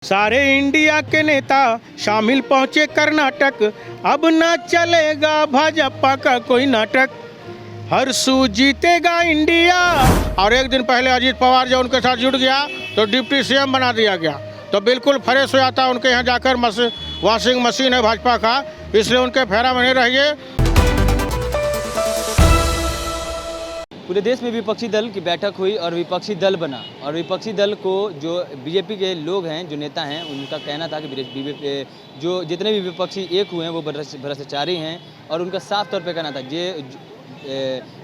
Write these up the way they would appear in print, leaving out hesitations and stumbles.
सारे इंडिया के नेता शामिल पहुंचे कर्नाटक, अब न चलेगा भाजपा का कोई नाटक, हर सू जीतेगा इंडिया। और एक दिन पहले अजीत पवार जो उनके साथ जुड़ गया तो डिप्टी सीएम बना दिया गया, तो बिल्कुल फ्रेश हो जाता उनके यहाँ जाकर। वॉशिंग मशीन है भाजपा का, इसलिए उनके फेरा बने रहिए। पूरे देश में विपक्षी दल की बैठक हुई और विपक्षी दल बना, और विपक्षी दल को जो बीजेपी के लोग हैं, जो नेता हैं, उनका कहना था कि जो जितने भी विपक्षी एक हुए हैं वो भ्रष्टाचारी हैं, और उनका साफ तौर पे कहना था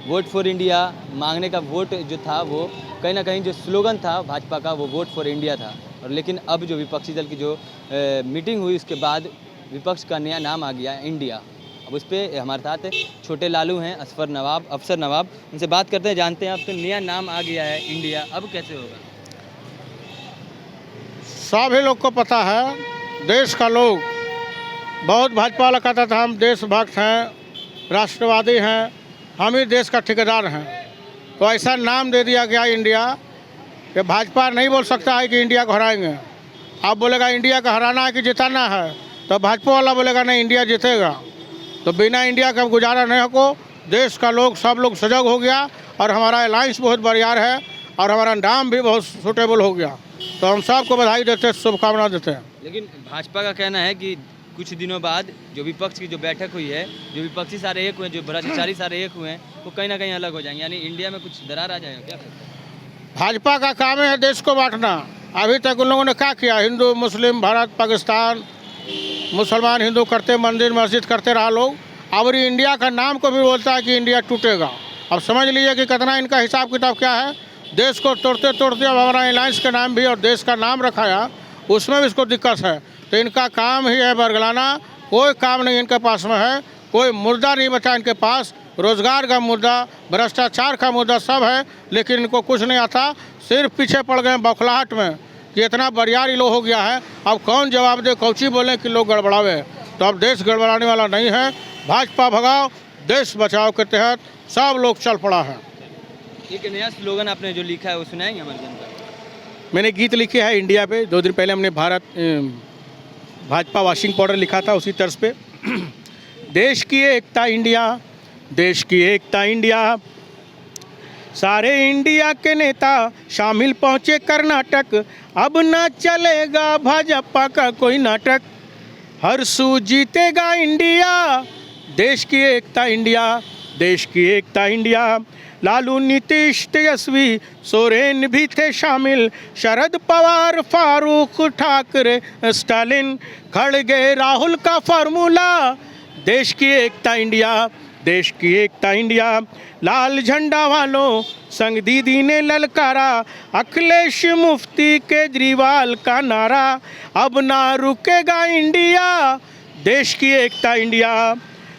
वोट फॉर इंडिया मांगने का वोट जो था वो कहीं ना कहीं जो स्लोगन था भाजपा का वो वोट फॉर इंडिया था। और लेकिन अब जो विपक्षी दल की जो मीटिंग हुई उसके बाद विपक्ष का नया नाम आ गया इंडिया। अब उस पर हमारे साथ छोटे लालू हैं, अफसर नवाब, उनसे बात करते हैं, जानते हैं। अब तो नया नाम आ गया है इंडिया, अब कैसे होगा? सभी लोग को पता है, देश का लोग बहुत भाजपा वाला कहता था हम देशभक्त हैं, राष्ट्रवादी हैं, हम ही देश का ठेकेदार हैं। तो ऐसा नाम दे दिया गया इंडिया कि भाजपा नहीं बोल सकता है कि इंडिया को हराएंगे। आप बोलेगा इंडिया को हराना है कि जिताना है, तो भाजपा वाला बोलेगा नहीं इंडिया जीतेगा। तो बिना इंडिया का गुजारा नहीं हो। देश का लोग सब लोग सजग हो गया और हमारा अलायंस बहुत बरियार है और हमारा नाम भी बहुत सूटेबल हो गया। तो हम सबको बधाई देते हैं, शुभकामना देते हैं। लेकिन भाजपा का कहना है कि कुछ दिनों बाद जो विपक्ष की जो बैठक हुई है, जो विपक्षी सारे एक हुए, जो भ्रष्टाचारी सारे एक हुए हैं, वो कहीं ना कहीं अलग हो जाएंगे, यानी इंडिया में कुछ दरार आ जाएगा क्या? भाजपा का काम है देश को बांटना। अभी तक उन लोगों ने क्या किया? हिंदू मुस्लिम, भारत पाकिस्तान, मुसलमान हिंदू करते, मंदिर मस्जिद करते रहा लोग। और ये इंडिया का नाम को भी बोलता है कि इंडिया टूटेगा। अब समझ लीजिए कि कितना इनका हिसाब किताब क्या है। देश को तोड़ते तोड़ते अब हमारा अलायंस का नाम भी और देश का नाम रखाया, उसमें भी इसको दिक्कत है। तो इनका काम ही है बरगलाना, कोई काम नहीं इनके पास में है, कोई मुद्दा नहीं बचा इनके पास। रोजगार का मुद्दा, भ्रष्टाचार का मुद्दा सब है, लेकिन इनको कुछ नहीं आता। सिर्फ पीछे पड़ गए बौखलाहट में कि इतना बरियार लो हो गया है। अब कौन जवाब दे, कौची बोले कि लोग गड़बड़ावे। तो अब देश गड़बड़ाने वाला नहीं है। भाजपा भगाओ देश बचाओ के तहत सब लोग चल पड़ा है। एक नया स्लोगन आपने जो लिखा है वो सुनाएंगे हमारे जनता? मैंने गीत लिखे है इंडिया पे। 2 दिन पहले हमने भाजपा वॉशिंग पाउडर लिखा था उसी तर्ज पे। देश की एकता इंडिया, देश की एकता इंडिया, सारे इंडिया के नेता शामिल पहुंचे कर्नाटक, अब न चलेगा भाजपा का कोई नाटक, हर सू जीतेगा इंडिया। देश की एकता इंडिया, देश की एकता इंडिया, लालू नीतीश तेजस्वी सोरेन भी थे शामिल, शरद पवार फारूक ठाकरे स्टालिन, खड़गे राहुल का फार्मूला। देश की एकता इंडिया, देश की एकता इंडिया, लाल झंडा वालों संग दीदी ने ललकारा, अखिलेश मुफ्ती केजरीवाल का नारा, अब ना रुकेगा इंडिया। देश की एकता इंडिया,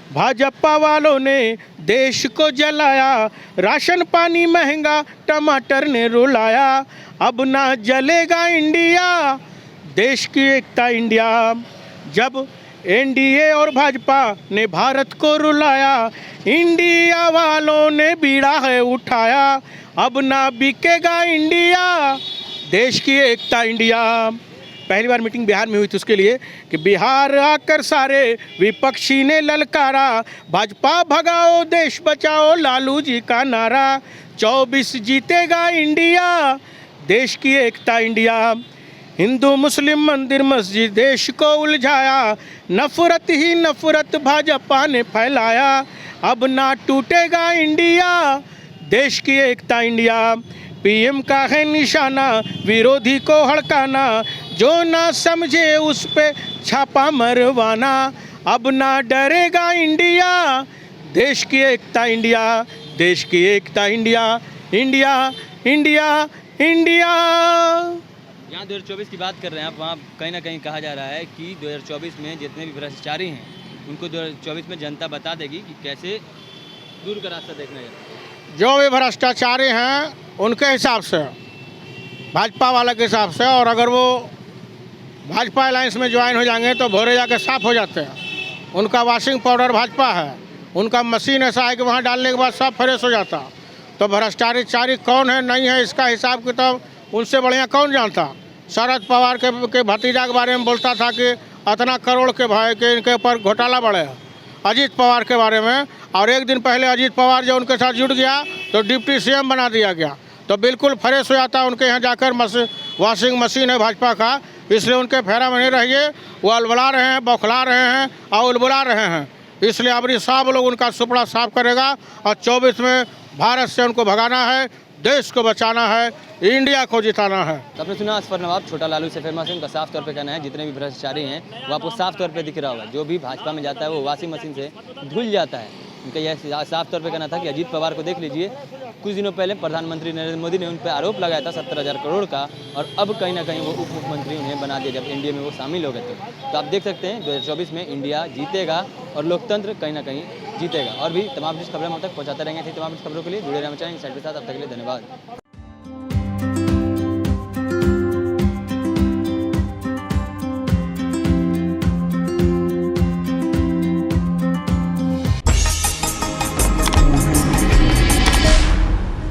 भाजपा वालों ने देश को जलाया, राशन पानी महंगा टमाटर ने रुलाया, अब ना जलेगा इंडिया। देश की एकता इंडिया, जब एनडीए और भाजपा ने भारत को रुलाया, इंडिया वालों ने बीड़ा है उठाया, अब ना बिकेगा इंडिया। देश की एकता इंडिया। पहली बार मीटिंग बिहार में हुई थी उसके लिए कि बिहार आकर सारे विपक्षी ने ललकारा, भाजपा भगाओ देश बचाओ लालू जी का नारा, 24 जीतेगा इंडिया। देश की एकता इंडिया, हिंदू मुस्लिम मंदिर मस्जिद देश को उलझाया, नफरत ही नफरत भाजपा ने फैलाया, अब ना टूटेगा इंडिया। देश की एकता इंडिया, पीएम का है निशाना विरोधी को हड़काना, जो ना समझे उस पे छापा मरवाना, अब ना डरेगा इंडिया। देश की एकता इंडिया, देश की एकता इंडिया, इंडिया इंडिया इंडिया। यहाँ 2024 की बात कर रहे हैं आप, वहाँ कहीं ना कहीं कहा जा रहा है कि 2024 में जितने भी भ्रष्टाचारी हैं उनको 2024 में जनता बता देगी कि कैसे दूर का रास्ता देखना है। जो भी भ्रष्टाचारी हैं उनके हिसाब से, भाजपा वाले के हिसाब से, और अगर वो भाजपा अलायंस में ज्वाइन हो जाएंगे तो भोरे जाके साफ हो जाते हैं। उनका वॉशिंग पाउडर भाजपा है, उनका मशीन ऐसा है कि वहाँ डालने के बाद सब फ्रेश हो जाता। तो भ्रष्टाचारी कौन है नहीं है इसका हिसाब किताब उनसे बढ़िया कौन जानता। शरद पवार के भतीजा के बारे में बोलता था कि इतना करोड़ के भाई के इनके ऊपर घोटाला बढ़े। अजीत पवार के बारे में, और एक दिन पहले अजीत पवार जो उनके साथ जुट गया तो डिप्टी सीएम बना दिया गया, तो बिल्कुल फ्रेश हो जाता उनके यहाँ जाकर। वॉशिंग मशीन है भाजपा का, इसलिए उनके फेरा में नहीं रहिए। वो अलबला रहे हैं, बौखला रहे हैं और उलबुला रहे हैं, इसलिए अब सब लोग उनका सुपड़ा साफ करेगा और 24 में भारत से उनको भगाना है, देश को बचाना है, इंडिया को जिताना है। तो आपने सुना असफर नवाब, छोटा लालू से फेमस है, उनका साफ तौर पे कहना है जितने भी भ्रष्टाचारी हैं वो आपको साफ तौर पे दिख रहा होगा। जो भी भाजपा में जाता है वो वॉशिंग मशीन से धुल जाता है। उनका यह साफ तौर पे कहना था कि अजीत पवार को देख लीजिए, कुछ दिनों पहले प्रधानमंत्री नरेंद्र मोदी ने उन पर आरोप लगाया था 70,000 करोड़ का, और अब कहीं ना कहीं वो उप मुख्यमंत्री उन्हें बना दिया जब एनडीए में वो शामिल हो गए थे। तो आप देख सकते हैं 2024 में इंडिया जीतेगा और लोकतंत्र कहीं ना कहीं जीतेगा। और भी तमाम खबरें हम तक पहुँचाते रहेंगे। तमाम खबरों के लिए जुड़े रहना चाहिए साइड के साथ। अब तक के लिए धन्यवाद।